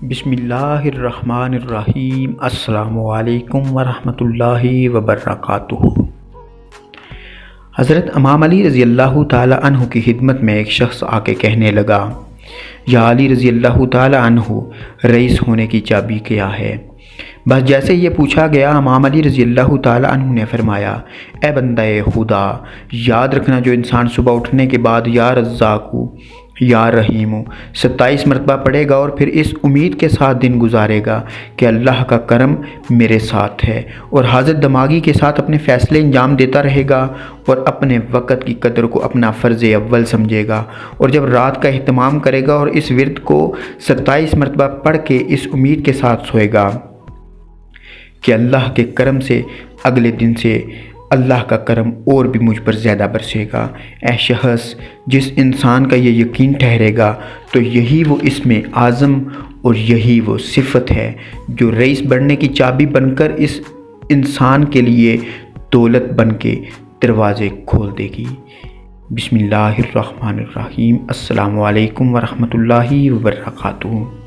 بسم اللہ الرحمن الرحیم۔ السلام علیکم ورحمۃ اللہ وبرکاتہ۔ حضرت امام علی رضی اللہ تعالی عنہ کی خدمت میں ایک شخص آ کے کہنے لگا، یا علی رضی اللہ تعالی عنہ، رئیس ہونے کی چابی کیا ہے؟ بس جیسے یہ پوچھا گیا، امام علی رضی اللہ تعالی عنہ نے فرمایا، اے بندہ خدا، یاد رکھنا جو انسان صبح اٹھنے کے بعد یا رزاق یا رحیم 27 مرتبہ پڑھے گا اور پھر اس امید کے ساتھ دن گزارے گا کہ اللہ کا کرم میرے ساتھ ہے، اور حاضر دماغی کے ساتھ اپنے فیصلے انجام دیتا رہے گا اور اپنے وقت کی قدر کو اپنا فرض اول سمجھے گا، اور جب رات کا اہتمام کرے گا اور اس ورد کو 27 مرتبہ پڑھ کے اس امید کے ساتھ سوئے گا کہ اللہ کے کرم سے اگلے دن سے اللہ کا کرم اور بھی مجھ پر زیادہ برسے گا۔ اے شخص، جس انسان کا یہ یقین ٹھہرے گا تو یہی وہ اسم اعظم اور یہی وہ صفت ہے جو رئیس بننے کی چابی بن کر اس انسان کے لیے دولت بن کے دروازے کھول دے گی۔ بسم اللہ الرحمن الرحیم۔ السلام علیکم ورحمۃ اللہ وبرکاتہ۔